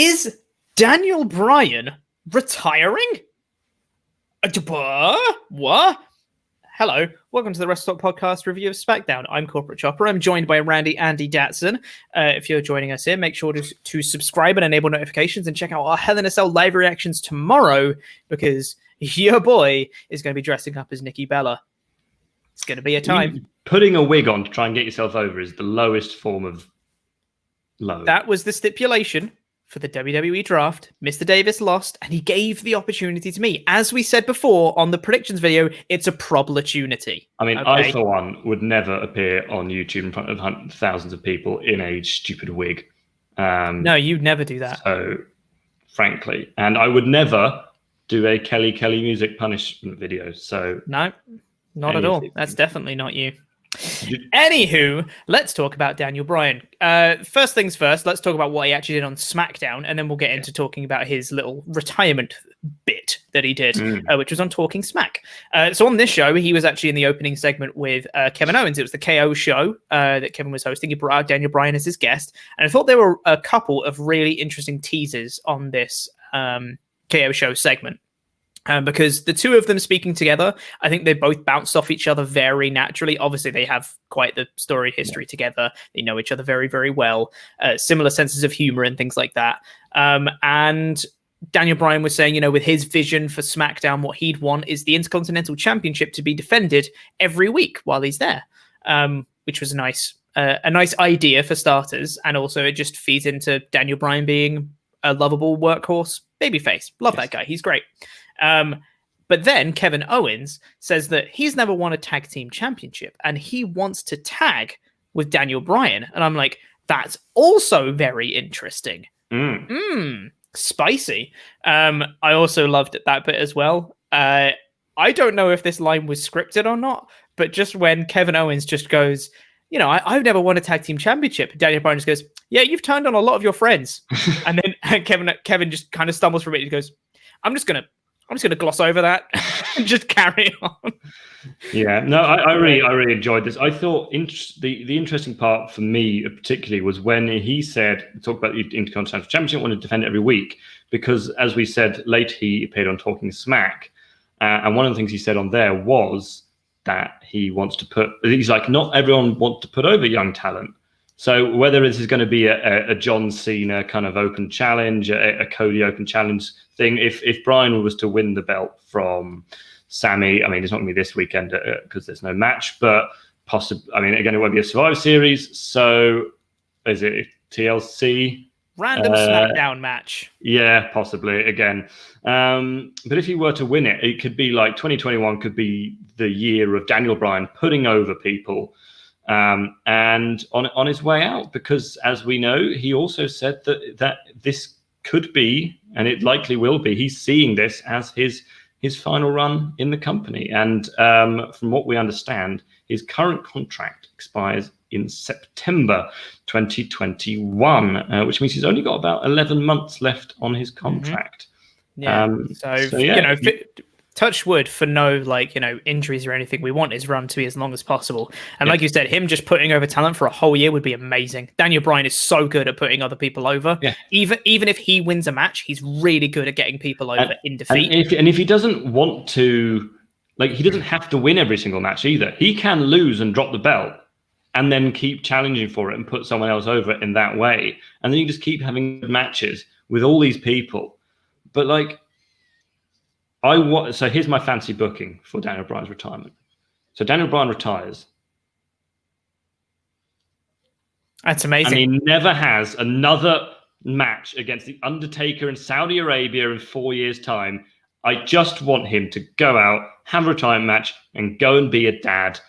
Is Daniel Bryan retiring? What? Hello, welcome to the WrestleTalk podcast review of SmackDown. I'm Corporate Chopper. I'm joined by Andy Datson. If you're joining us here, make sure to subscribe and enable notifications and check out our Hell in a Cell live reactions tomorrow because your boy is going to be dressing up as Nikki Bella. It's going to be a time. Putting a wig on to try and get yourself over is the lowest form of low. That was the stipulation for the WWE draft. Mr. Davis lost, and he gave the opportunity to me. As we said before on the predictions video, it's a opportunity. I mean, okay? I, for one, would never appear on YouTube in front of thousands of people in a stupid wig. No, you'd never do that. So, frankly. And I would never do a Kelly music punishment video. So no, not at all. That's definitely not you. Anywho, let's talk about Daniel Bryan. First things first, let's talk about what he actually did on SmackDown, and then we'll get into talking about his little retirement bit that he did, which was on Talking Smack. So on this show, he was actually in the opening segment with Kevin Owens. It was the KO show that Kevin was hosting. He brought out Daniel Bryan as his guest, and I thought there were a couple of really interesting teasers on this KO show segment. Because the two of them speaking together, I think they both bounced off each other very naturally. Obviously, they have quite the story history together. They know each other very, very well. Similar senses of humor and things like that. And Daniel Bryan was saying, with his vision for SmackDown, what he'd want is the Intercontinental Championship to be defended every week while he's there, which was a nice idea for starters. And also it just feeds into Daniel Bryan being a lovable workhorse babyface. Love that guy. He's great. But then Kevin Owens says that he's never won a tag team championship and he wants to tag with Daniel Bryan. And I'm like, that's also very interesting. Spicy. I also loved that bit as well. I don't know if this line was scripted or not, but just when Kevin Owens just goes, I've never won a tag team championship. Daniel Bryan just goes, yeah, you've turned on a lot of your friends. And then Kevin just kind of stumbles for a bit. He goes, I'm just gonna gloss over that and just carry on. Yeah, no, I really enjoyed this. I thought the interesting part for me particularly was when he talked about the Intercontinental Championship, wanted to defend it every week, because as we said, later he appeared on Talking Smack, and one of the things he said on there was that he's like, not everyone wants to put over young talent. So whether this is going to be a John Cena kind of open challenge, a Cody open challenge thing, if Bryan was to win the belt from Sami, I mean, it's not going to be this weekend because there's no match, but possibly, I mean, again, it won't be a Survivor Series. So is it TLC? Random SmackDown match. Yeah, possibly again. But if he were to win it, it could be like 2021 could be the year of Daniel Bryan putting over people. And on his way out, because as we know, he also said that this could be, and it likely will be, he's seeing this as his final run in the company. And from what we understand, his current contract expires in September 2021, which means he's only got about 11 months left on his contract. Yeah. Touch wood for no injuries or anything. We want his run to be as long as possible. And like you said, him just putting over talent for a whole year would be amazing. Daniel Bryan is so good at putting other people over. Yeah. Even if he wins a match, he's really good at getting people over in defeat. And if he doesn't want to, he doesn't have to win every single match either. He can lose and drop the belt and then keep challenging for it and put someone else over in that way. And then you just keep having matches with all these people. But so here's my fancy booking for Daniel Bryan's retirement. So Daniel Bryan retires. That's amazing. And he never has another match against The Undertaker in Saudi Arabia in 4 years' time. I just want him to go out, have a retirement match, and go and be a dad.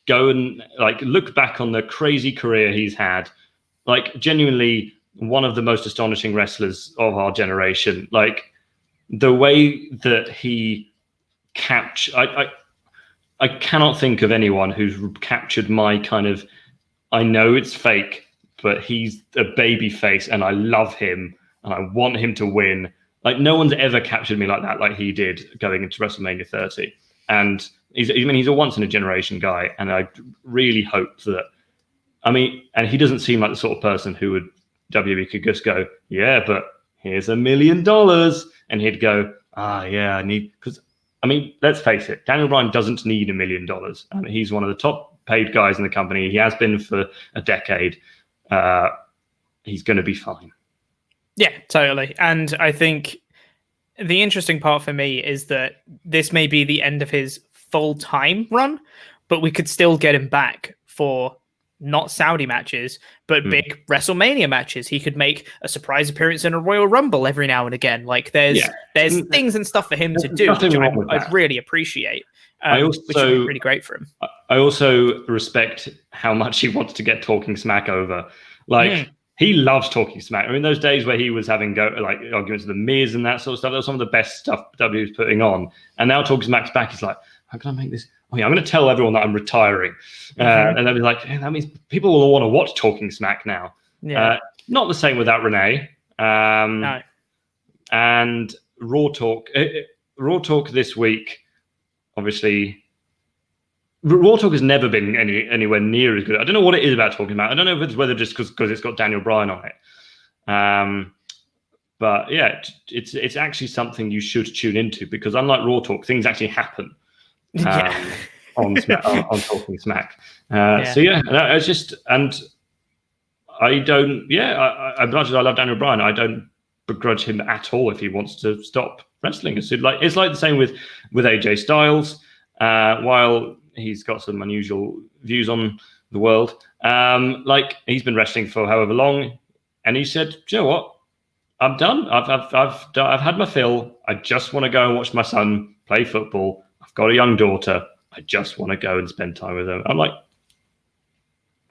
Go and look back on the crazy career he's had. Genuinely one of the most astonishing wrestlers of our generation. The way that he I cannot think of anyone who's captured my kind of, I know it's fake, but he's a baby face and I love him and I want him to win. No one's ever captured me like that, like he did going into WrestleMania 30. And he's a once in a generation guy. And I really hope that, and he doesn't seem like the sort of person who WWE could just go, yeah, but here's $1 million. And he'd go, yeah, I need, because, I mean, let's face it, Daniel Bryan doesn't need $1 million. I mean, he's one of the top paid guys in the company. He has been for a decade. He's going to be fine. Yeah, totally. And I think the interesting part for me is that this may be the end of his full-time run, but we could still get him back for not Saudi matches, but big WrestleMania matches. He could make a surprise appearance in a Royal Rumble every now and again. Like there's things and stuff for him to do, which I really appreciate. Which would be pretty great for him. I also respect how much he wants to get talking smack over. Like he loves talking smack. I mean, those days where he was having arguments with the Miz and that sort of stuff, that was some of the best stuff W was putting on. And now talking smack's back. He's like, how can I make this? Oh yeah, I'm going to tell everyone that I'm retiring. And they'll be like, that means people will want to watch talking smack now. Yeah. Not the same without Renee. No. And Raw Talk this week, obviously, Raw Talk has never been anywhere near as good. I don't know what it is about talking about. I don't know if it's whether just because it's got Daniel Bryan on it. But yeah, it's actually something you should tune into, because unlike Raw Talk, things actually happen on Talking Smack. So yeah, it's just, and I don't. Yeah, as much as I love Daniel Bryan, I don't begrudge him at all if he wants to stop wrestling. It's like the same with AJ Styles. While he's got some unusual views on the world, like he's been wrestling for however long, and he said, "Do you know what? I'm done. I've had my fill. I just want to go and watch my son play football. I've got a young daughter. I just want to go and spend time with them." I'm like,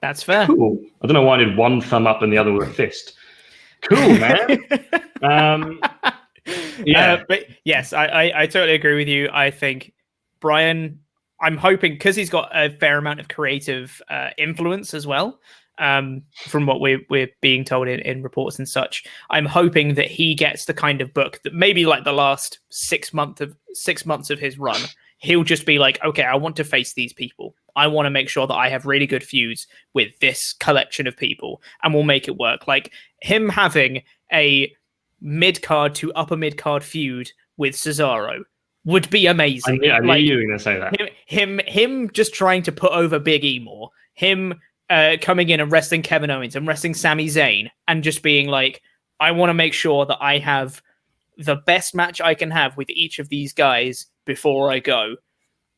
that's fair. Cool. I don't know why I did one thumb up and the other with a fist. Cool, man. Yeah, but yes, I totally agree with you. I think Bryan, I'm hoping, because he's got a fair amount of creative influence as well, from what we're being told in reports and such. I'm hoping that he gets the kind of book that maybe like the last 6 months of his run, he'll just be like, okay, I want to face these people. I want to make sure that I have really good feuds with this collection of people, and we'll make it work. Like him having a mid-card to upper mid-card feud with Cesaro would be amazing. I knew you were going to say that. Him just trying to put over Big E more. Him coming in and wrestling Kevin Owens and wrestling Sami Zayn, and just being like, I want to make sure that I have the best match I can have with each of these guys before I go.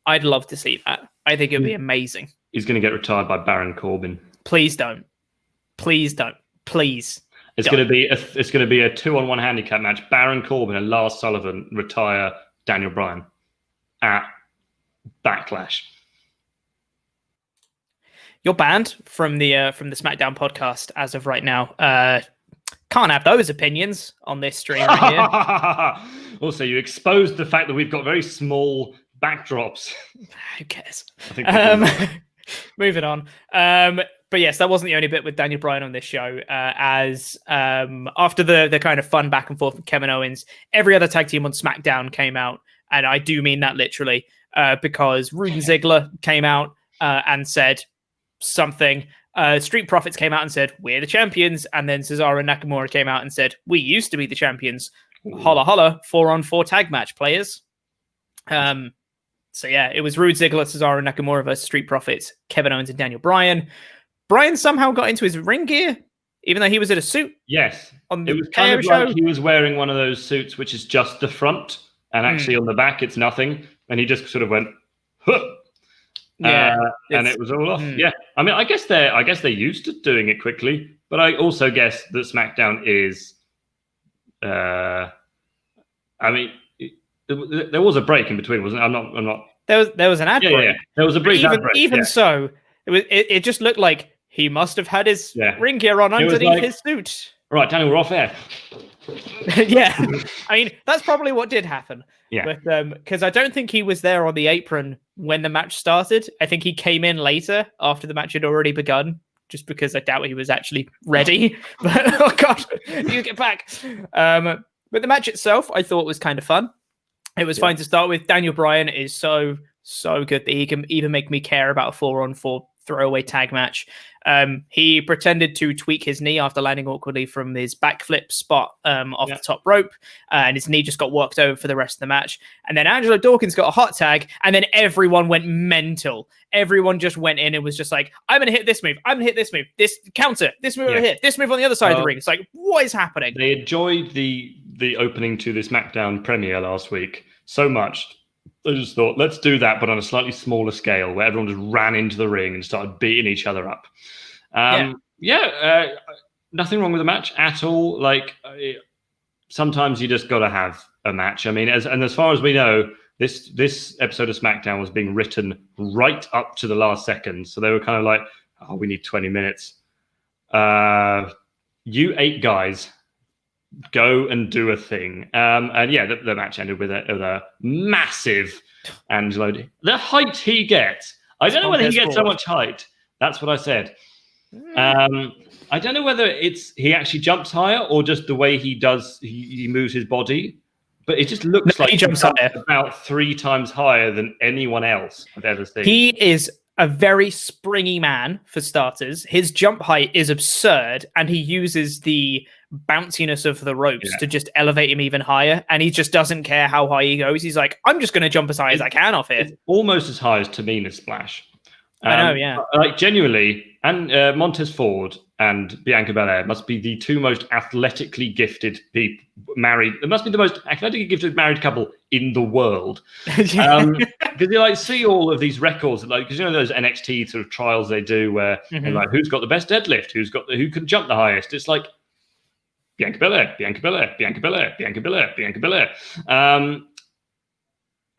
I'd love to see that. I think it'd be amazing. He's going to get retired by Baron Corbin. Please don't. Please don't. Please. It's going to be a 2-on-1 handicap match. Baron Corbin and Lars Sullivan retire Daniel Bryan at Backlash. You're banned from the SmackDown podcast as of right now. Can't have those opinions on this stream right here. Also, you exposed the fact that we've got very small backdrops. Who cares? Moving on. But yes, that wasn't the only bit with Daniel Bryan on this show. As after the kind of fun back and forth with Kevin Owens, every other tag team on SmackDown came out, and I do mean that literally, because Roode and Ziggler came out and said something. Street Profits came out and said, "We're the champions," and then Cesaro and Nakamura came out and said, "We used to be the champions." Holla holla, 4-on-4 tag match, players. So yeah, it was Roode, Ziggler, Cesaro, Nakamura versus Street Profits, Kevin Owens and Daniel Bryan. Bryan somehow got into his ring gear, even though he was in a suit. Yes. On the it was kind of like he was wearing one of those suits which is just the front, and actually on the back it's nothing. And he just sort of went, huh. Yeah. And it was all off. Yeah. I mean, I guess they're used to doing it quickly, but I also guess that SmackDown is I mean, there was a break in between, wasn't it? I'm not. There was an ad break. Yeah. There was a brief ad break. Even so, it just looked like he must have had his ring gear on underneath his suit. Right, Daniel, we're off air. Yeah, I mean that's probably what did happen. Yeah, but because I don't think he was there on the apron when the match started. I think he came in later after the match had already begun. Just because I doubt he was actually ready. But oh god, you get back. But the match itself, I thought was kind of fun. It was fine to start with. Daniel Bryan is so good that he can even make me care about a 4-on-4 throwaway tag match. He pretended to tweak his knee after landing awkwardly from his backflip spot off the top rope, and his knee just got worked over for the rest of the match. And then Angelo Dawkins got a hot tag, and then everyone went mental. Everyone just went in and was just like, I'm going to hit this move. I'm going to hit this move. This counter. This move over here. This move on the other side of the ring. It's like, what is happening? They enjoyed the opening to the SmackDown premiere last week so much. I just thought, let's do that, but on a slightly smaller scale, where everyone just ran into the ring and started beating each other up. Nothing wrong with the match at all. Like, sometimes you just got to have a match. I mean, as far as we know, this episode of SmackDown was being written right up to the last second. So they were kind of like, oh, we need 20 minutes. You 8 guys, go and do a thing. The match ended with a massive Angelo. The height he gets. I don't know whether he gets so much height. That's what I said. I don't know whether he actually jumps higher or just the way he does, he moves his body. But it just looks like he jumps higher, about 3 times higher than anyone else I've ever seen. He is a very springy man, for starters. His jump height is absurd, and he uses the bounciness of the ropes to just elevate him even higher. And he just doesn't care how high he goes. He's like, I'm just going to jump as high as I can off here. It's almost as high as Tamina's splash. I know, yeah. Like, genuinely, and Montez Ford and Bianca Belair must be the 2 most athletically gifted people married. It must be the most athletically gifted married couple in the world. Because you like see all of these records, like, because you know those NXT sort of trials they do where they're like, who's got the best deadlift, who can jump the highest. It's like Bianca Belair, Bianca Belair, Bianca Belair, Bianca Belair, Bianca Belair.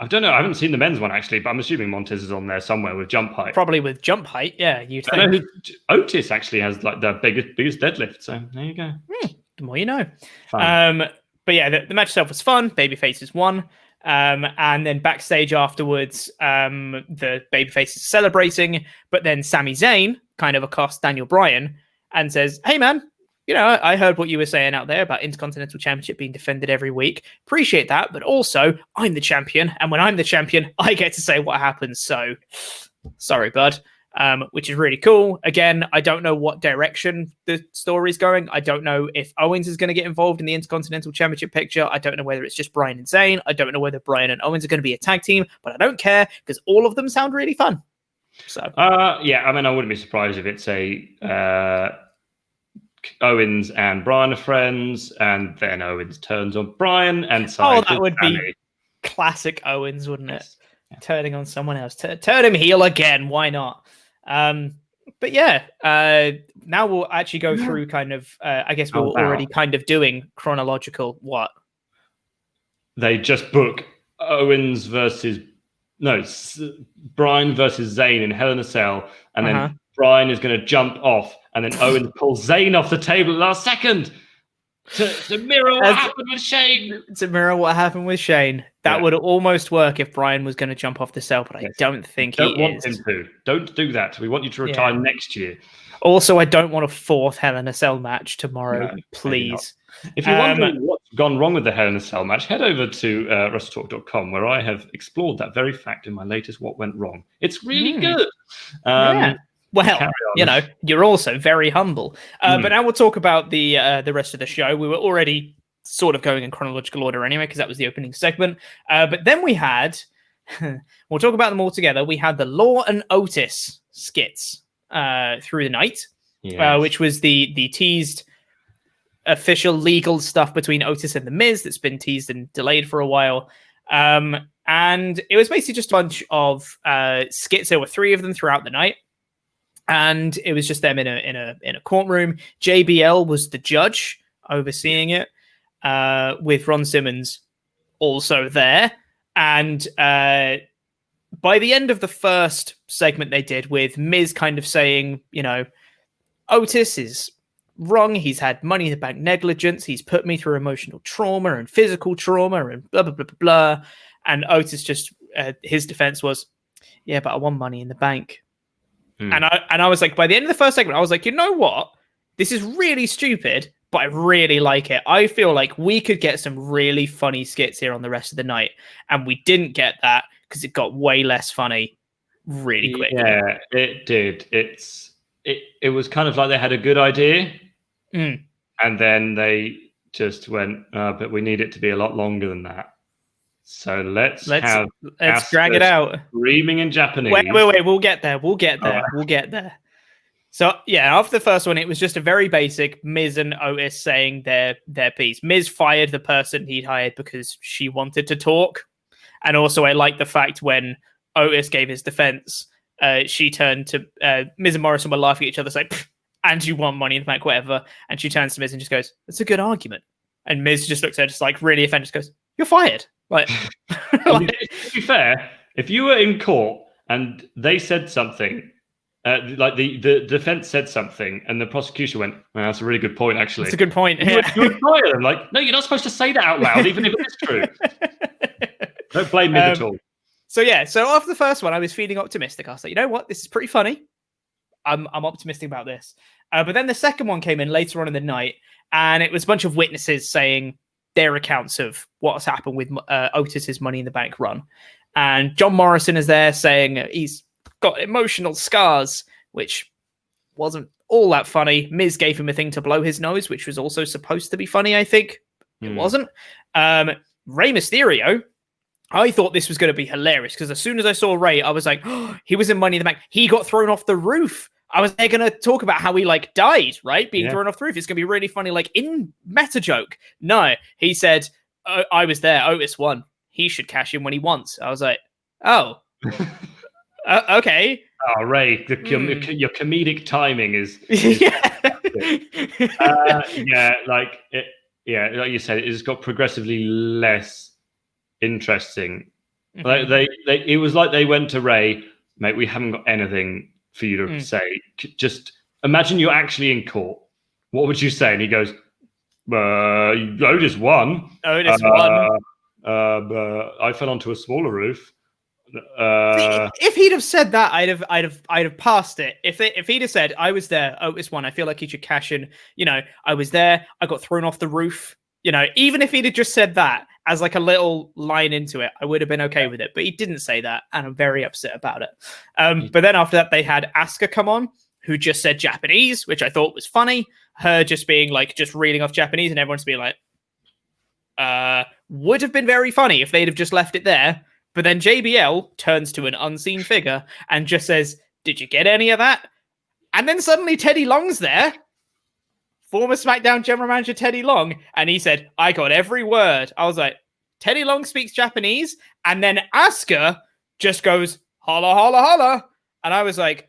I don't know. I haven't seen the men's one, actually, but I'm assuming Montez is on there somewhere with jump height. Probably with jump height, yeah. You'd think. I know Otis actually has like the biggest deadlift, so there you go. The more you know. But yeah, the match itself was fun. Babyfaces won. And then backstage afterwards, the babyface is celebrating, but then Sami Zayn kind of accosts Daniel Bryan and says, hey, man, you know, I heard what you were saying out there about Intercontinental Championship being defended every week. Appreciate that. But also, I'm the champion. And when I'm the champion, I get to say what happens. So, sorry, bud. Which is really cool. Again, I don't know what direction the story's going. I don't know if Owens is going to get involved in the Intercontinental Championship picture. I don't know whether it's just Bryan and Zayn. I don't know whether Bryan and Owens are going to be a tag team. But I don't care because all of them sound really fun. So, I mean, I wouldn't be surprised if it's a... Owens and Bryan are friends, and then Owens turns on Bryan and that would be classic Owens, wouldn't it? Yeah. Turning on someone else. Turn him heel again. Why not? But yeah, now we'll actually go through kind of, I guess we're already kind of doing chronological what? They just book Bryan versus Zayn in Hell in a Cell, and then Bryan is going to jump off, and then Owens pulls Zayn off the table at the last second to mirror what happened with Shane. To mirror what happened with Shane. That would almost work if Bryan was going to jump off the cell, but I don't think he is. Don't want him to. Don't do that. We want you to retire next year. Also, I don't want a 4th Hell in a Cell match tomorrow, please. If you're wondering what's gone wrong with the Hell in a Cell match, head over to WrestleTalk.com, where I have explored that very fact in my latest What Went Wrong. It's really good. Well, you know, you're also very humble. But now we'll talk about the rest of the show. We were already sort of going in chronological order anyway, because that was the opening segment. But then we had, we'll talk about them all together. We had the Law and Otis skits through the night, which was the teased official legal stuff between Otis and The Miz that's been teased and delayed for a while. And it was basically just a bunch of skits. There were 3 of them throughout the night. And it was just them in a courtroom. JBL was the judge overseeing it, with Ron Simmons also there. And by the end of the first segment they did, with Miz kind of saying, you know, Otis is wrong. He's had money in the bank negligence. He's put me through emotional trauma and physical trauma and blah, blah, blah, blah, blah. And Otis just, his defense was, yeah, but I won money in the bank. And I was like, by the end of the first segment, I was like, you know what? This is really stupid, but I really like it. I feel like we could get some really funny skits here on the rest of the night. And we didn't get that because it got way less funny really quick. Yeah, it did. It was kind of like they had a good idea, and then they just went, but we need it to be a lot longer than that. So let's drag it out. Screaming in Japanese. Wait. We'll get there. We'll get there. So yeah, after the first one, it was just a very basic Miz and Otis saying their piece. Miz fired the person he'd hired because she wanted to talk, and also I like the fact when Otis gave his defense, she turned to Miz and Morrison were laughing at each other, saying, "And you want Money in the Bank, whatever?" And she turns to Miz and just goes, "That's a good argument." And Miz just looks at her, just like really offended, just goes, "You're fired." Like, to be fair, if you were in court and they said something, like the defense said something, and the prosecution went, well, "That's a really good point, actually." It's a good point. You would fire them. Like, no, you're not supposed to say that out loud, even if it is true. Don't blame me at all. So after the first one, I was feeling optimistic. I was like, you know what, this is pretty funny. I'm optimistic about this. But then the second one came in later on in the night, and it was a bunch of witnesses saying their accounts of what's happened with Otis's Money in the Bank run. And John Morrison is there saying he's got emotional scars, which wasn't all that funny. Miz gave him a thing to blow his nose, which was also supposed to be funny, I think. It wasn't. Rey Mysterio, I thought this was going to be hilarious because as soon as I saw Rey, I was like, oh, he was in Money in the Bank. He got thrown off the roof. I was going to talk about how he died, right? Being thrown off the roof. It's going to be really funny, in meta joke. No, he said, I was there. Otis won. He should cash in when he wants. I was like, oh, okay. Oh, Rey, your comedic timing is like you said, it just got progressively less interesting. It was like they went to Rey, mate, we haven't got anything for you to say. Just imagine you're actually in court. What would you say? And he goes, Otis won. Otis won. I fell onto a smaller roof. If he'd have said that, I'd have passed it. If he'd have said, I was there, Otis won, I feel like he should cash in. I was there, I got thrown off the roof. Even if he'd have just said that as a little line into it, I would have been okay with it. But he didn't say that, and I'm very upset about it. But then after that, they had Asuka come on, who just said Japanese, which I thought was funny. Her just being just reading off Japanese, and everyone's being like, would have been very funny if they'd have just left it there. But then JBL turns to an unseen figure and just says, "Did you get any of that?" And then suddenly Teddy Long's there. Former SmackDown general manager Teddy Long, and he said, "I got every word." I was like, Teddy Long speaks Japanese, and then Asuka just goes, "Holla, holla, holla." And I was like,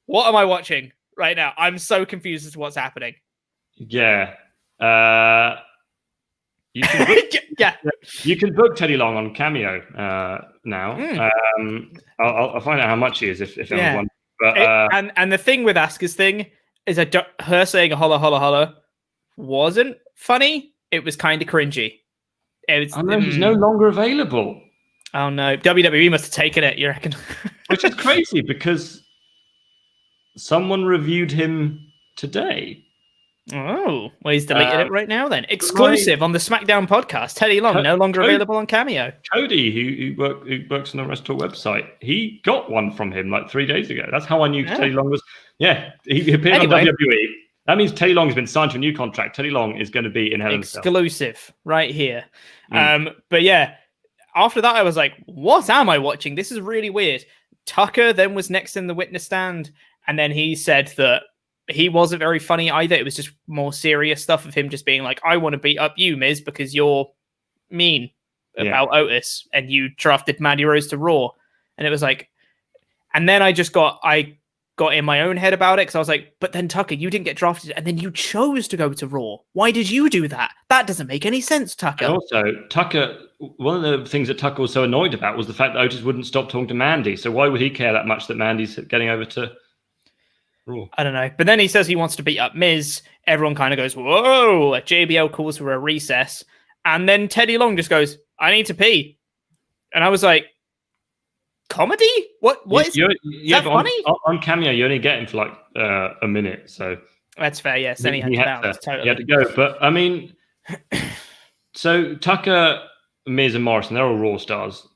what am I watching right now? I'm so confused as to what's happening. Yeah. You can book Teddy Long on Cameo now. I'll find out how much he is if anyone wants. But and the thing with Asuka's thing is her saying "holla holla holla" wasn't funny. It was kind of cringy. He's no longer available. Oh no, WWE must have taken it. You reckon? Which is crazy because someone reviewed him today. Oh, well, he's deleted it right now then. Exclusive on the SmackDown podcast. Teddy Long, no longer available on Cameo. Cody, who works on the WrestleTalk website, he got one from him 3 days ago. That's how I knew Teddy Long was. Yeah, he appeared on WWE. That means Teddy Long has been signed to a new contract. Teddy Long is going to be in Hell in a Cell. Exclusive right here. But yeah, after that, I was like, what am I watching? This is really weird. Tucker then was next in the witness stand, and then he said that he wasn't very funny either. It was just more serious stuff of him just being like, "I want to beat up you, Miz, because you're mean about Otis and you drafted Mandy Rose to Raw." And it was like, and then I got in my own head about it because I was like, but then Tucker, you didn't get drafted and then you chose to go to Raw. Why did you do that? That doesn't make any sense, Tucker. And also, Tucker, one of the things that Tucker was so annoyed about was the fact that Otis wouldn't stop talking to Mandy. So why would he care that much that Mandy's getting over to Raw? I don't know. But then he says he wants to beat up Miz. Everyone kind of goes, whoa. JBL calls for a recess. And then Teddy Long just goes, "I need to pee." And I was like, comedy? What is that funny? On Cameo, you only get him for a minute. So that's fair, yes. Then he had to go. But I mean, so Tucker, Miz, and Morrison, they're all Raw stars.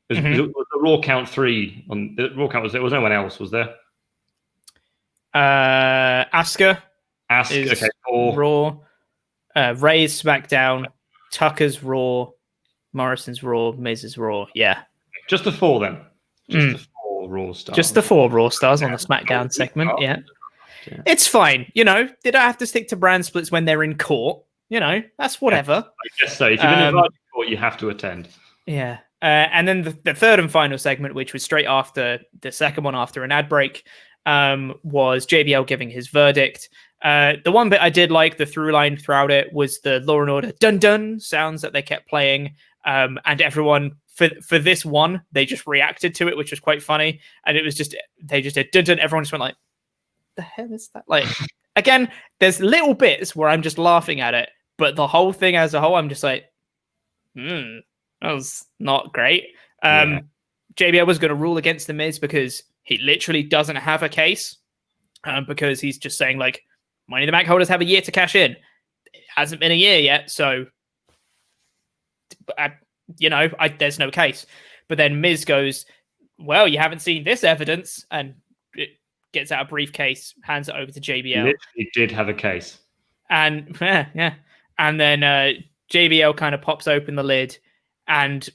Was the Raw count 3 on the Raw count? Was there was no one else? Was there? Asuka. Okay. Raw. Ray's SmackDown. Tucker's Raw. Morrison's Raw. Miz's Raw. Yeah. Just the 4 then. Just the 4 Raw stars. Just the 4 Raw stars on the SmackDown segment. Yeah. It's fine. You know, they don't have to stick to brand splits when they're in court. You know, that's whatever. I guess so. If you've been invited to court, you have to attend. Yeah. And then the third and final segment, which was straight after the second one after an ad break, was JBL giving his verdict. The one bit I did like, the through line throughout it, was the Law and Order dun-dun sounds that they kept playing. And everyone, for this one, they just reacted to it, which was quite funny. And it was just, they just did dun-dun. Everyone just went like, the hell is that? Like, again, there's little bits where I'm just laughing at it, but the whole thing as a whole, I'm just like, that was not great. JBL was going to rule against The Miz because he literally doesn't have a case, because he's just saying, like, Money in the Bank holders have a year to cash in. It hasn't been a year yet, so, there's no case. But then Miz goes, well, you haven't seen this evidence, and it gets out a briefcase, hands it over to JBL. He literally did have a case. And, yeah. And then JBL kind of pops open the lid, and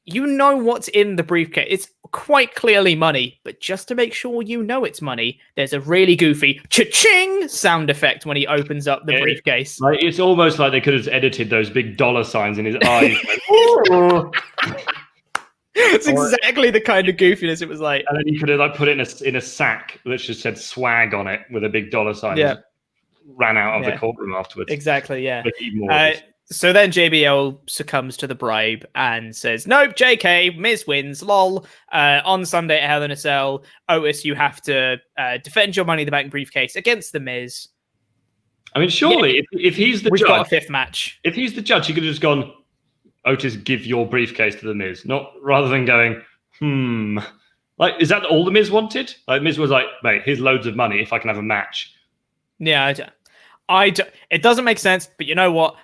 you know what's in the briefcase. It's quite clearly money, but just to make sure you know it's money, there's a really goofy cha-ching sound effect when he opens up the briefcase. Like, it's almost like they could have edited those big dollar signs in his eyes. It's exactly the kind of goofiness it was like. And then you could have like put it in a sack that just said swag on it with a big dollar sign. Yeah. Ran out of the courtroom afterwards. Exactly, yeah. So then JBL succumbs to the bribe and says, nope, JK, Miz wins, lol. On Sunday at Hell in a Cell, Otis, you have to defend your Money in the Bank briefcase against the Miz. I mean, surely, if he's the judge... We've got a 5th match. If he's the judge, he could have just gone, Otis, give your briefcase to the Miz. Not rather than going, Like, is that all the Miz wanted? Like, Miz was like, mate, here's loads of money if I can have a match. Yeah, it doesn't make sense, but you know what?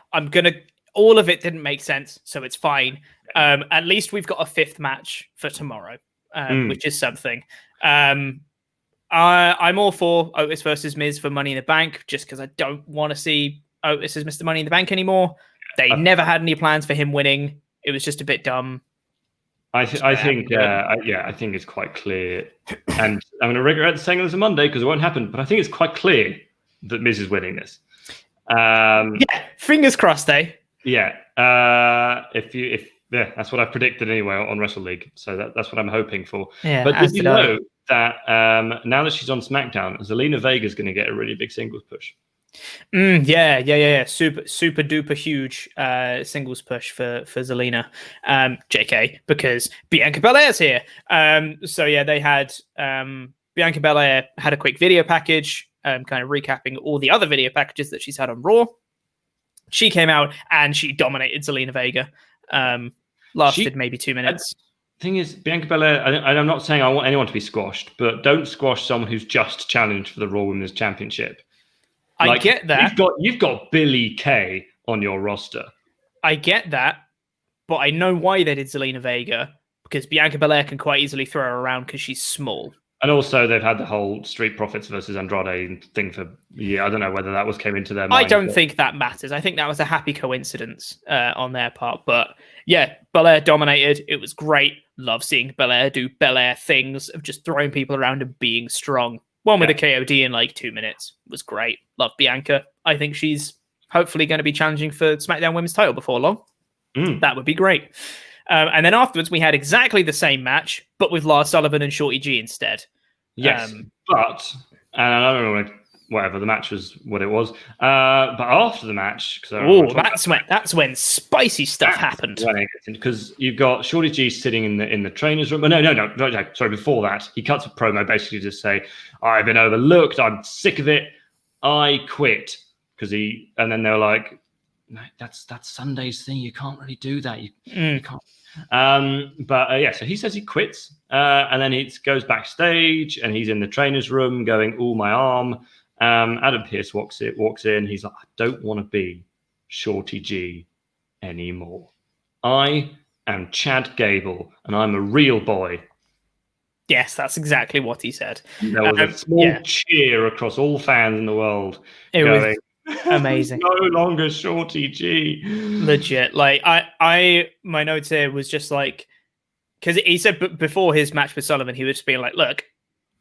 All of it didn't make sense, so it's fine. At least we've got a 5th match for tomorrow, which is something. I'm all for Otis versus Miz for Money in the Bank, just because I don't want to see Otis as Mr. Money in the Bank anymore. They never had any plans for him winning. It was just a bit dumb. I think it's quite clear, and I'm going to regret saying this on Monday because it won't happen. But I think it's quite clear that Miz is winning this. Fingers crossed, eh? Yeah. That's what I've predicted anyway on Wrestle League. So that's what I'm hoping for. Yeah, but did you know that now that she's on SmackDown, Zelina Vega is going to get a really big singles push? Yeah. Super duper huge singles push for Zelina, JK, because Bianca Belair's here. They had Bianca Belair had a quick video package, kind of recapping all the other video packages that she's had on Raw. She came out and she dominated Zelina Vega. Lasted maybe 2 minutes. Thing is, Bianca Belair, I'm not saying I want anyone to be squashed, but don't squash someone who's just challenged for the Raw Women's Championship. I get that. You've got Billie Kay on your roster. I get that, but I know why they did Zelina Vega, because Bianca Belair can quite easily throw her around because she's small. And also, they've had the whole Street Profits versus Andrade thing for I don't know whether that came into their mind. I don't think that matters. I think that was a happy coincidence on their part. But yeah, Belair dominated. It was great. Love seeing Belair do Belair things of just throwing people around and being strong. One with a KOD in like 2 minutes was great. Love Bianca. I think she's hopefully going to be challenging for SmackDown Women's title before long. That would be great. And then afterwards, we had exactly the same match, but with Lars Sullivan and Shorty G instead. Yes, but I don't know whatever the match was, what it was. But after the match, that's when spicy stuff happened. Because you've got Shorty G sitting in the trainer's room. No. Sorry, before that, he cuts a promo basically to say, "I've been overlooked. I'm sick of it. I quit." And then they're like, "No, that's Sunday's thing. You can't really do that. You can't." So he says he quits, and then he goes backstage, and he's in the trainer's room going, "Oh, my arm." Adam Pearce walks in. He's like, "I don't want to be Shorty G anymore. I am Chad Gable, and I'm a real boy. Yes, that's exactly what he said. There was a small cheer across all fans in the world. It was amazing. No longer Shorty G. Legit. Like my notes here was just like, because he said before his match with Sullivan, he was just being like, look,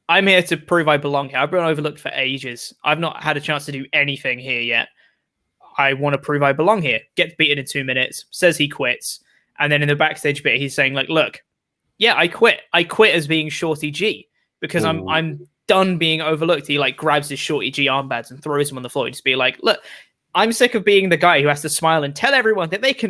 I'm here to prove I belong here. I've been overlooked for ages. I've not had a chance to do anything here yet. I want to prove I belong here. Gets beaten in 2 minutes, says he quits. And then in the backstage bit, he's saying like, look, yeah, I quit. I quit as being Shorty G because I'm done being overlooked. He like grabs his Shorty G armbands and throws him on the floor. Just be like, look, I'm sick of being the guy who has to smile and tell everyone that they can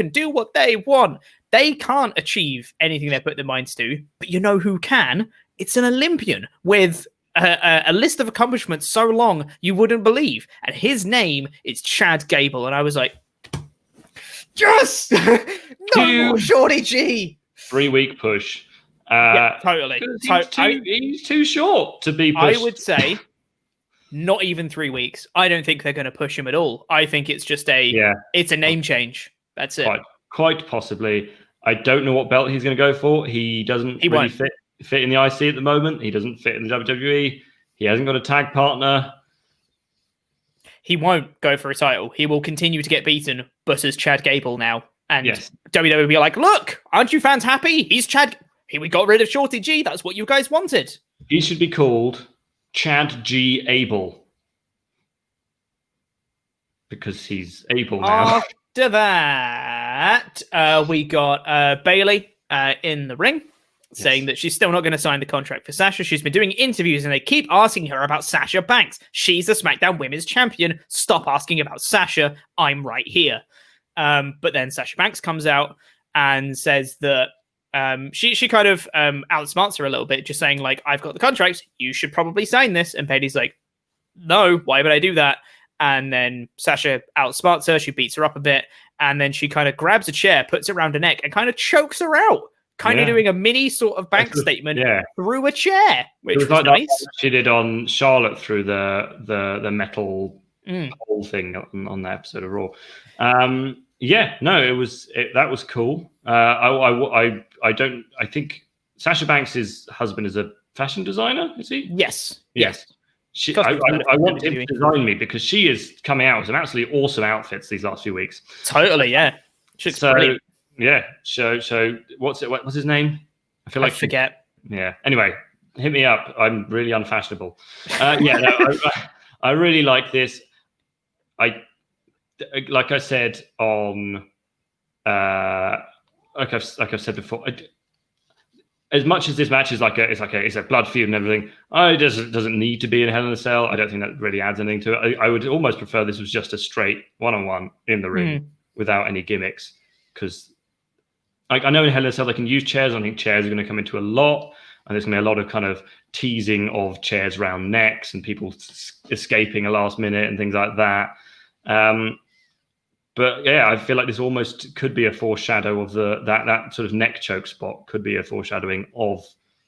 do what they want. They can't achieve anything they put their minds to, but you know who can? It's an Olympian with a list of accomplishments so long you wouldn't believe. And his name is Chad Gable. And I was like, yes! No, Shorty G! 3-week push. Yeah, totally. He's too short to be pushed. I would say not even 3 weeks. I don't think they're going to push him at all. I think it's just it's a name change. That's it. Quite possibly. I don't know what belt he's going to go for. He doesn't really fit in the IC at the moment. He doesn't fit in the WWE. He hasn't got a tag partner. He won't go for a title. He will continue to get beaten, but as Chad Gable now. And WWE will be like, look, aren't you fans happy? He's Chad. We got rid of Shorty G. That's what you guys wanted. He should be called Chad G. Able. Because he's able now. After that, we got Bayley in the ring saying that she's still not going to sign the contract for Sasha. She's been doing interviews and they keep asking her about Sasha Banks. She's the SmackDown Women's Champion. Stop asking about Sasha. I'm right here. But then Sasha Banks comes out and says that she kind of outsmarts her a little bit, just saying like, I've got the contract. You should probably sign this. And Bayley's like, no, why would I do that? And then Sasha outsmarts her. She beats her up a bit. And then she kind of grabs a chair, puts it around her neck and kind of chokes her out. Kind of doing a mini sort of bank statement through a chair, which was like nice. That she did on Charlotte through the metal pole thing on that episode of Raw. That was cool. I think Sasha Banks' husband is a fashion designer, is he? Yes. I want him to design me because she is coming out with some absolutely awesome outfits these last few weeks. Totally, yeah. Brilliant. Yeah. So what's his name? I forget. Yeah. Anyway, hit me up. I'm really unfashionable. I really like this. Like I said on, like I've said before, as much as this match is it's a blood feud and everything, it doesn't need to be in Hell in a Cell. I don't think that really adds anything to it. I would almost prefer this was just a straight one-on-one in the ring without any gimmicks, because I know in Hell in a Cell they can use chairs. I think chairs are going to come into a lot, and there's going to be a lot of kind of teasing of chairs around necks and people escaping a last minute and things like that. But yeah, I feel like this almost could be a foreshadow of that sort of neck choke spot could be a foreshadowing of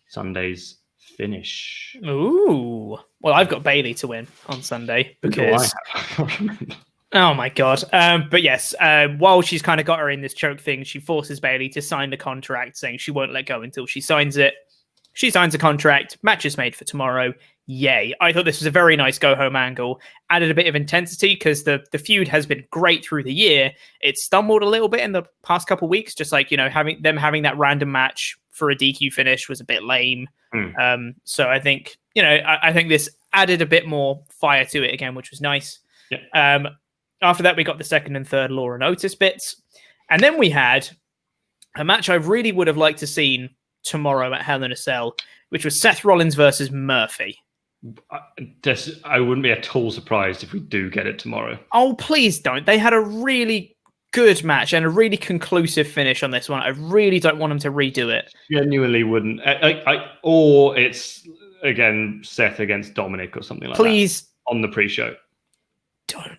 Sunday's finish. Ooh. Well, I've got Bayley to win on Sunday because... Oh my God. But yes, while she's kind of got her in this choke thing, she forces Bayley to sign the contract, saying she won't let go until she signs it. She signs a contract. Match is made for tomorrow. Yay. I thought this was a very nice go-home angle. Added a bit of intensity because the feud has been great through the year. It stumbled a little bit in the past couple of weeks, just like, having that random match for a DQ finish was a bit lame. So I think, I think this added a bit more fire to it again, which was nice. Yeah. After that, we got the second and third Law and Otis bits. And then we had a match I really would have liked to seen tomorrow at Hell in a Cell, which was Seth Rollins versus Murphy. I wouldn't be at all surprised if we do get it tomorrow. Oh, please don't. They had a really good match and a really conclusive finish on this one. I really don't want them to redo it. Genuinely wouldn't. Or it's, again, Seth against Dominic or something like that. Please. On the pre-show. Don't.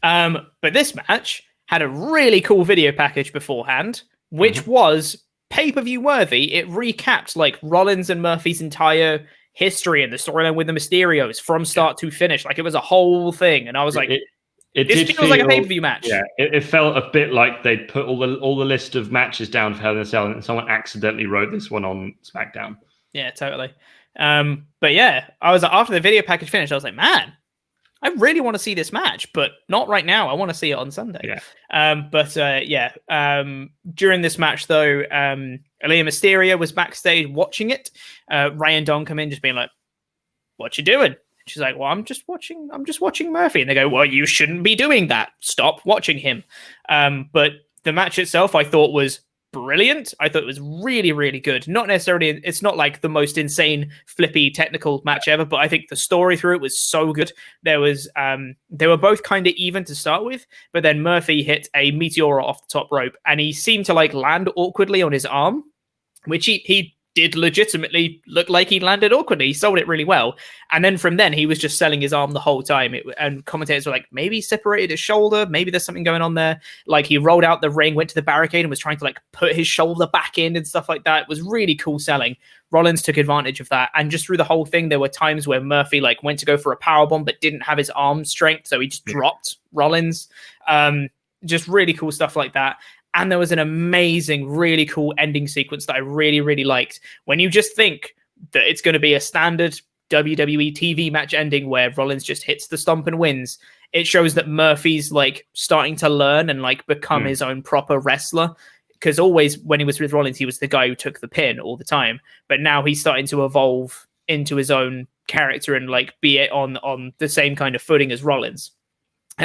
But this match had a really cool video package beforehand, which was pay-per-view worthy. It recapped like Rollins and Murphy's entire history and the storyline with the Mysterios from start to finish. Like it was a whole thing. And I was like, This feels like a pay-per-view match. Yeah, it felt a bit like they'd put all the list of matches down for Hell in a Cell, and someone accidentally wrote this one on SmackDown. Yeah, totally. But yeah, I was after the video package finished, I was like, man, I really want to see this match, but not right now. I want to see it on Sunday. Yeah. During this match, though, Aaliyah Mysterio was backstage watching it. Ray and Don come in, just being like, "What you doing?" She's like, "Well, I'm just watching Murphy." And they go, "Well, you shouldn't be doing that. Stop watching him." But the match itself, I thought was brilliant. I thought it was really, really good. Not necessarily, it's not like the most insane, flippy, technical match ever, but I think the story through it was so good. There was, they were both kind of even to start with, but then Murphy hit a meteor off the top rope, and he seemed to like land awkwardly on his arm, which he did legitimately look like he landed awkwardly. He sold it really well. And then from then, he was just selling his arm the whole time. And commentators were like, maybe he separated his shoulder. Maybe there's something going on there. Like he rolled out the ring, went to the barricade and was trying to like put his shoulder back in and stuff like that. It was really cool selling. Rollins took advantage of that. And just through the whole thing, there were times where Murphy like went to go for a powerbomb, but didn't have his arm strength. So he just dropped Rollins. Just really cool stuff like that. And there was an amazing, really cool ending sequence that I really, really liked. When you just think that it's going to be a standard WWE TV match ending where Rollins just hits the stomp and wins, it shows that Murphy's like starting to learn and like become his own proper wrestler. Because always when he was with Rollins, he was the guy who took the pin all the time. But now he's starting to evolve into his own character and like be it on the same kind of footing as Rollins.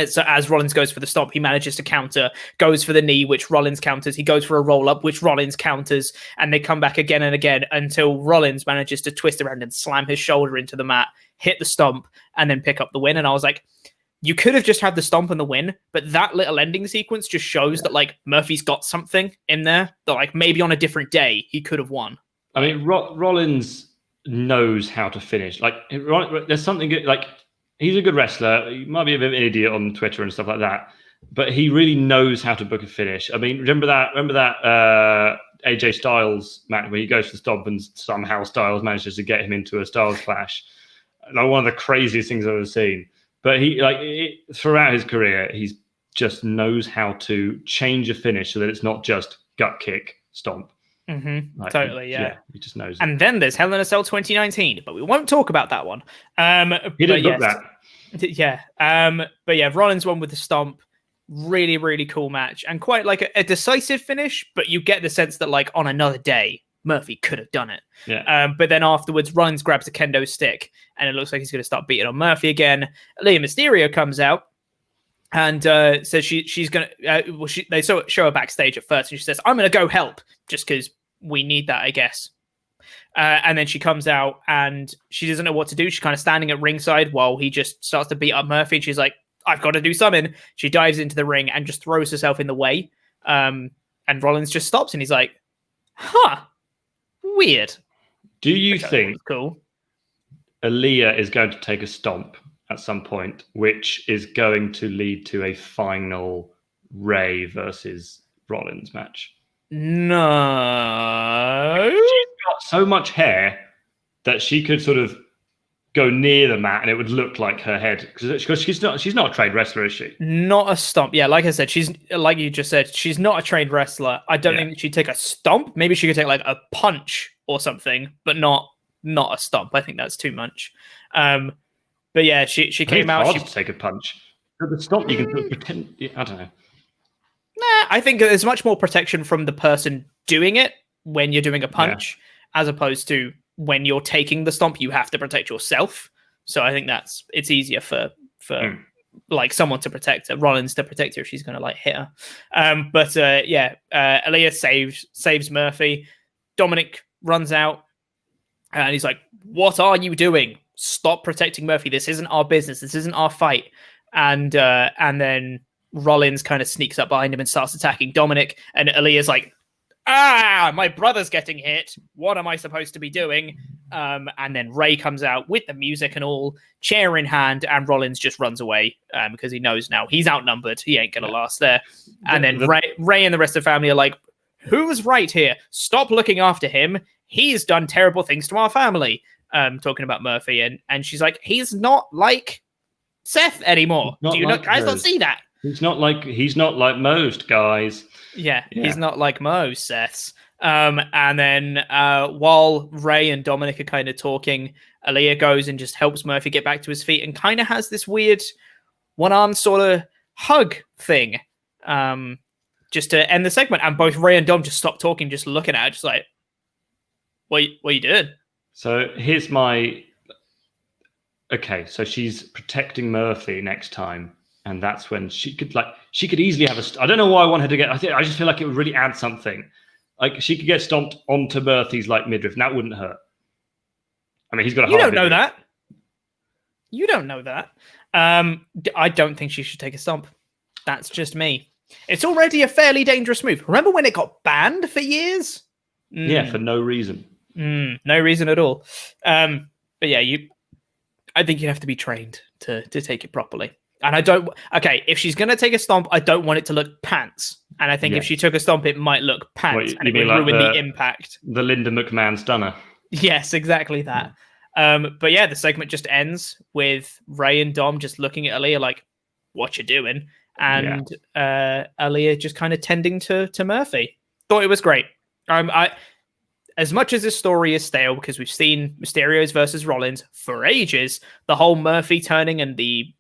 So as Rollins goes for the stomp, he manages to counter, goes for the knee, which Rollins counters. He goes for a roll-up, which Rollins counters. And they come back again and again until Rollins manages to twist around and slam his shoulder into the mat, hit the stomp, and then pick up the win. And I was like, you could have just had the stomp and the win, but that little ending sequence just shows that like Murphy's got something in there that like maybe on a different day he could have won. I mean, Rollins knows how to finish. Like there's something like... He's a good wrestler. He might be a bit of an idiot on Twitter and stuff like that, but he really knows how to book a finish. I mean, remember that AJ Styles match where he goes for the stomp and somehow Styles manages to get him into a Styles clash. Like one of the craziest things I've ever seen. But he throughout his career, he's just knows how to change a finish so that it's not just gut kick stomp. Mm-hmm. Like, totally, yeah. He just knows. And then there's Hell in a Cell 2019, but we won't talk about that one. He didn't book that. Yeah. But yeah, Rollins won with the stomp. Really, really cool match. And quite like a decisive finish, but you get the sense that like on another day, Murphy could have done it. Yeah. But then afterwards, Rollins grabs a kendo stick and it looks like he's going to start beating on Murphy again. Aaliyah Mysterio comes out and says she's going to... they show her backstage at first and she says, I'm going to go help just because we need that, I guess. And then she comes out and she doesn't know what to do. She's kind of standing at ringside while he just starts to beat up Murphy. And she's like, I've got to do something. She dives into the ring and just throws herself in the way. And Rollins just stops and he's like, weird. Do you think cool? Aaliyah is going to take a stomp at some point, which is going to lead to a final Ray versus Rollins match? No. She's got so much hair that she could sort of go near the mat and it would look like her head, because she's not a trained wrestler, is she? Not a stomp. Yeah, like I said, she's like you just said, she's not a trained wrestler. I don't think she'd take a stomp. Maybe she could take like a punch or something, but not a stomp. I think that's too much. But yeah, she came out. It's hard to take a punch. The stomp you can pretend. I don't know. Nah, I think there's much more protection from the person doing it when you're doing a punch, as opposed to when you're taking the stomp, you have to protect yourself. So I think it's easier for like someone to protect her, Rollins to protect her if she's going to like hit her. Aaliyah saves Murphy. Dominic runs out and he's like, what are you doing? Stop protecting Murphy. This isn't our business. This isn't our fight. And then Rollins kind of sneaks up behind him and starts attacking Dominic. And Aaliyah's like, my brother's getting hit. What am I supposed to be doing? And then Ray comes out with the music and all, chair in hand, and Rollins just runs away because he knows now he's outnumbered. He ain't going to last there. And then Ray and the rest of the family are like, who's right here? Stop looking after him. He's done terrible things to our family. Talking about Murphy. And she's like, he's not like Seth anymore. Do you guys not see that? He's not like most guys. Yeah, he's not like most Seths. And then while Ray and Dominic are kind of talking, Aaliyah goes and just helps Murphy get back to his feet and kind of has this weird one-arm sort of hug thing just to end the segment. And both Ray and Dom just stop talking, just looking at her, just like, what you did? So here's my... Okay, so she's protecting Murphy next time. And that's when she could easily have I don't know why I want her to get... I just feel like it would really add something. Like, she could get stomped onto Murphy's, midriff, and that wouldn't hurt. I mean, he's got a... You don't know that. You don't know that. I don't think she should take a stomp. That's just me. It's already a fairly dangerous move. Remember when it got banned for years? Yeah, for no reason. No reason at all. But yeah, I think you have to be trained to take it properly. And I don't... Okay, if she's going to take a stomp, I don't want it to look pants. And I think if she took a stomp, it might look pants. And it would ruin the impact. The Linda McMahon stunner. Yes, exactly that. But yeah, the segment just ends with Ray and Dom just looking at Aaliyah like, what you doing? And Aaliyah just kind of tending to Murphy. Thought it was great. As much as this story is stale, because we've seen Mysterios versus Rollins for ages, the whole Murphy turning and the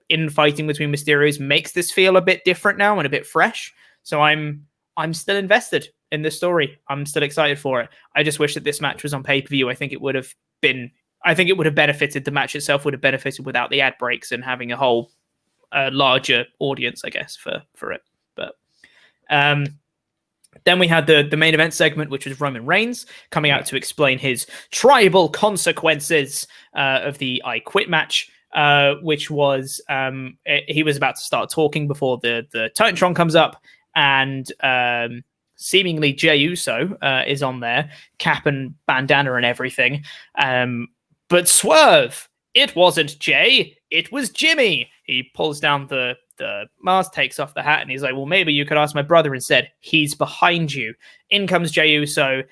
infighting between Mysterios makes this feel a bit different now and a bit fresh. So I'm still invested in this story. I'm still excited for it. I just wish that this match was on pay-per-view. I think it would have benefited. The match itself would have benefited without the ad breaks and having a whole larger audience, I guess, for it. But then we had the main event segment, which was Roman Reigns coming out to explain his tribal consequences of the I Quit match, which was he was about to start talking before the Titantron comes up, and seemingly Jey Uso is on there, cap and bandana and everything. But swerve, it wasn't Jey, it was Jimmy. He pulls down the mask, takes off the hat, and he's like, well, maybe you could ask my brother instead. He's behind you. In comes Jey Uso,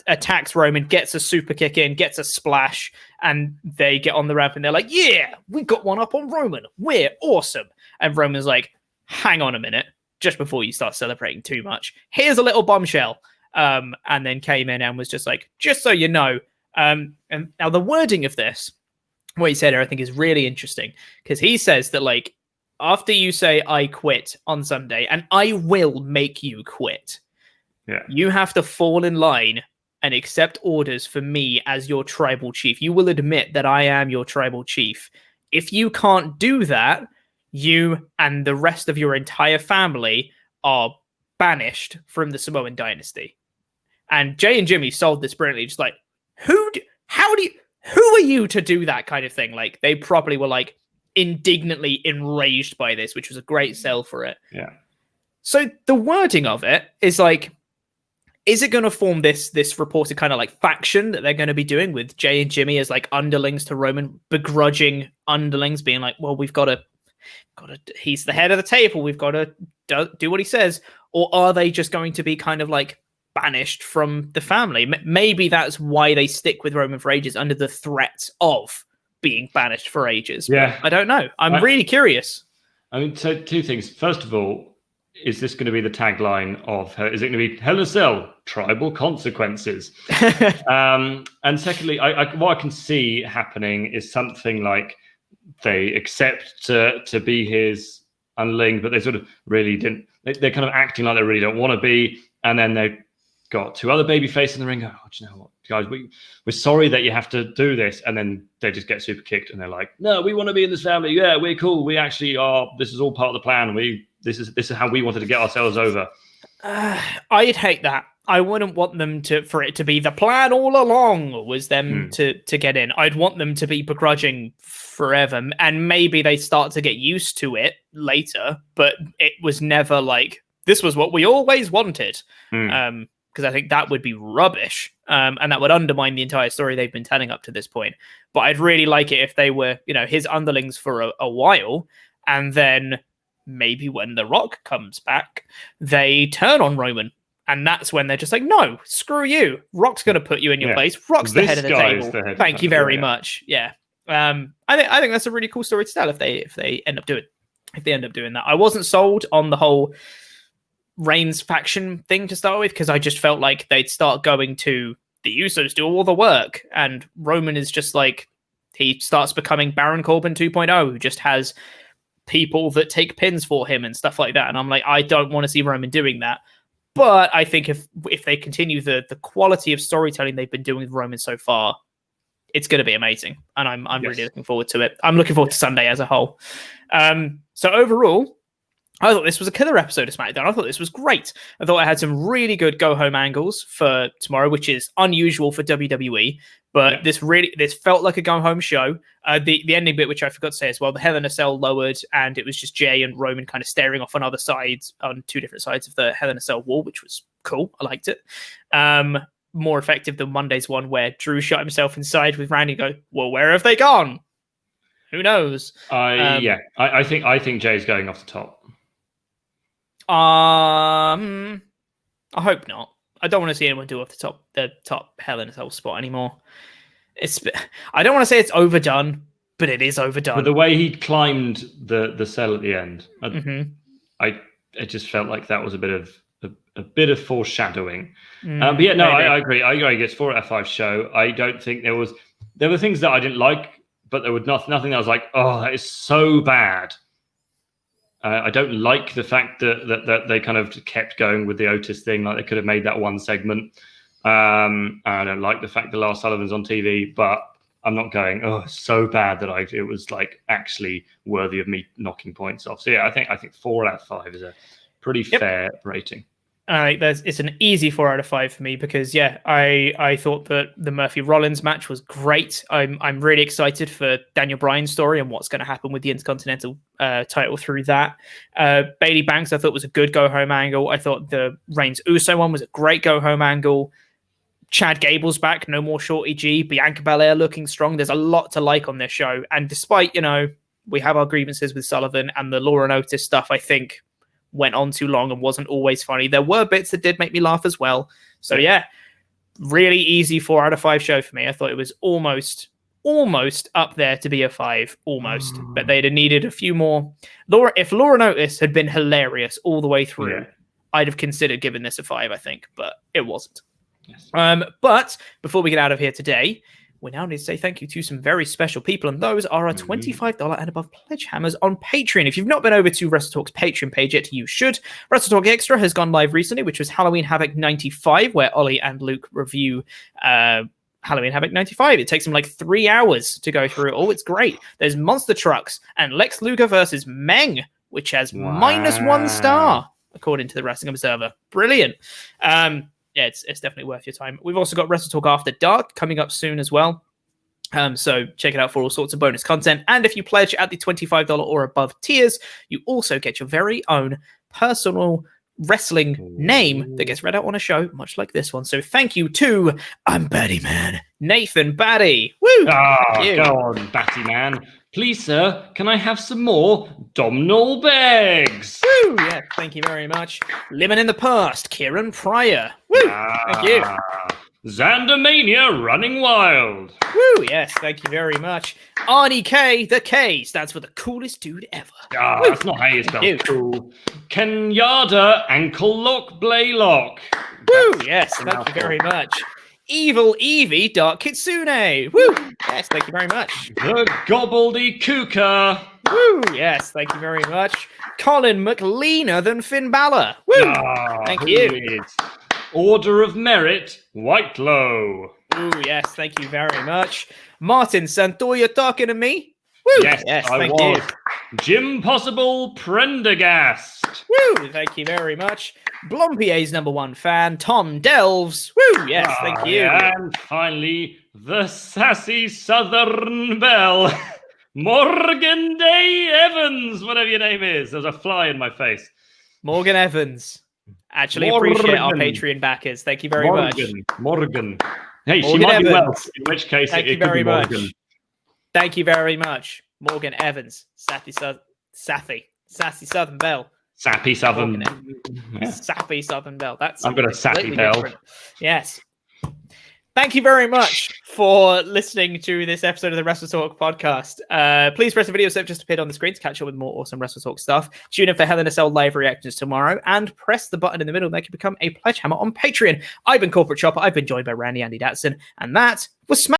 attacks Roman, gets a super kick in, gets a splash, and they get on the ramp and they're like, yeah, we got one up on Roman. We're awesome. And Roman's like, hang on a minute. Just before you start celebrating too much, here's a little bombshell. And then came in and was just like, just so you know. And now the wording of this, what he said here, I think is really interesting, because he says that, like, after you say I quit on Sunday, and I will make you quit, you have to fall in line and accept orders for me as your tribal chief. You will admit that I am your tribal chief. If you can't do that, you and the rest of your entire family are banished from the Samoan dynasty. And Jey and Jimmy sold this brilliantly. Just like, who are you to do that kind of thing? Like, they probably were like indignantly enraged by this, which was a great sell for it. Yeah. So the wording of it is like, is it going to form this reported kind of like faction that they're going to be doing with Jey and Jimmy as like underlings to Roman, begrudging underlings, being like, well, we've got to, he's the head of the table, we've got to do what he says? Or are they just going to be kind of like banished from the family? Maybe that's why they stick with Roman for ages, under the threat of being banished for ages. Yeah. But I don't know. I'm really curious. I mean, so two things. First of all, is this going to be the tagline of her? Is it going to be Hell in a Cell, tribal consequences? And secondly, what I can see happening is something like they accept to be his underling, but they sort of really didn't. They're kind of acting like they really don't want to be, and then they've got two other baby faces in the ring. Oh, do you know what, guys? We're sorry that you have to do this, and then they just get super kicked, and they're like, "No, we want to be in this family. Yeah, we're cool. We actually are. This is all part of the plan. This is how we wanted to get ourselves over." I'd hate that. I wouldn't want them for it to be the plan all along was them to get in. I'd want them to be begrudging forever, and maybe they start to get used to it later, but it was never like, this was what we always wanted. Because I think that would be rubbish, and that would undermine the entire story they've been telling up to this point. But I'd really like it if they were, his underlings for a while, and then maybe when The Rock comes back, they turn on Roman. And that's when they're just like, no, screw you. Rock's going to put you in your place. Rock's the head of the table. Thank you very much. Yeah. I think that's a really cool story to tell if they end up doing that. I wasn't sold on the whole Reigns faction thing to start with because I just felt like they'd start going to the Usos do all the work, and Roman is just like he starts becoming Baron Corbin 2.0, who just has people that take pins for him and stuff like that. And I'm like, I don't want to see Roman doing that. But I think if they continue the quality of storytelling they've been doing with Roman so far, it's going to be amazing, and I'm really looking forward to it. I'm looking forward to Sunday as a whole. So overall, I thought this was a killer episode of SmackDown. I thought this was great. I thought I had some really good go-home angles for tomorrow, which is unusual for WWE. But this felt like a go-home show. The ending bit, which I forgot to say as well, the Hell in a Cell lowered, and it was just Jay and Roman kind of staring off on other sides, on two different sides of the Hell in a Cell wall, which was cool. I liked it. More effective than Monday's one, where Drew shot himself inside with Randy and go, well, where have they gone? Who knows? I think Jay's going off the top. I hope not. I don't want to see anyone do off the top Hell in a Cell spot anymore. I don't want to say it's overdone, but it is overdone. But the way he climbed the cell at the end, I just felt like that was a bit of foreshadowing. But yeah, no, I agree. It's 4 out of 5 show. I don't think there were things that I didn't like, but there was nothing that I was like, oh, that is so bad. I don't like the fact that they kind of kept going with the Otis thing. Like they could have made that one segment. I don't like the fact that Lars Sullivan's on TV, but I'm not going, oh, so bad that it was like actually worthy of me knocking points off. So yeah, I think 4 out of 5 is a pretty fair rating. It's an easy 4 out of 5 for me because I thought that the Murphy Rollins match was great. I'm really excited for Daniel Bryan's story and what's going to happen with the Intercontinental title through that. Bayley Banks I thought was a good go home angle. I thought the Reigns Uso one was a great go home angle. Chad Gable's back, no more Shorty G. Bianca Belair looking strong. There's a lot to like on this show, and despite we have our grievances with Sullivan and the Law and Otis stuff, I think went on too long and wasn't always funny. There were bits that did make me laugh as well. So yeah, really easy 4 out of 5 show for me. I thought it was almost up there to be a 5, almost. But they'd have needed a few more. If Law and Otis had been hilarious all the way through, I'd have considered giving this a 5, I think, but it wasn't. Yes. But before we get out of here today, we now need to say thank you to some very special people, and those are our $25 and above pledge hammers on Patreon. If you've not been over to WrestleTalk's Patreon page yet, you should. WrestleTalk Extra has gone live recently, which was Halloween Havoc 95, where Ollie and Luke review Halloween Havoc 95. It takes them like 3 hours to go through it all. It's great. There's Monster Trucks and Lex Luger versus Meng, which has -1 star, according to the Wrestling Observer. Brilliant. Yeah, it's definitely worth your time. We've also got WrestleTalk After Dark coming up soon as well. So check it out for all sorts of bonus content. And if you pledge at the $25 or above tiers, you also get your very own personal wrestling name that gets read out on a show, much like this one. So thank you to Batty Man, Nathan Batty. Woo! Go on, Batty Man. Please, sir, can I have some more Domhnall Beggs? Woo! Yeah, thank you very much. Living in the Past, Kieran Pryor. Woo! Thank you. Xandermania Running Wild. Woo! Yes, thank you very much. Arnie K, the K stands for the coolest dude ever. That's not how you spell cool. Kenyatta Ankle Lock Blaylock. Woo! Yes, thank you very much. Evil Evie Dark Kitsune. Woo! Yes, thank you very much. The Gobbledykooker. Woo! Yes, thank you very much. Colin McLeaner than Finn Balor. Woo! Thank you. Order of Merit Whitelow. Ooh, yes, thank you very much. Martin Santoya talking to me. Woo! Yes, thank you. Jim Possible Prendergast. Woo! Thank you very much. Blompier's #1 fan, Tom Delves. Woo! Yes, thank you. And finally, the sassy Southern Belle, Morgan Day Evans, whatever your name is. There's a fly in my face. Morgan Evans. Actually appreciate our Patreon backers. Thank you very much. Morgan. Hey, Morgan she might Evans. be Welsh, in which case it could be Morgan. Thank you very much. Morgan Evans. Sassy Southern Belle. Sappy Southern. Sappy Southern Belle. That's I've got a sappy bell. Yes. Thank you very much for listening to this episode of the WrestleTalk podcast. Please press the video so just appeared on the screen to catch up with more awesome WrestleTalk stuff. Tune in for Hell in a Cell live reactions tomorrow, and press the button in the middle that can become a pledge hammer on Patreon. I've been Corporate Chopper. I've been joined by Randy Andy Datson, and that was Smack.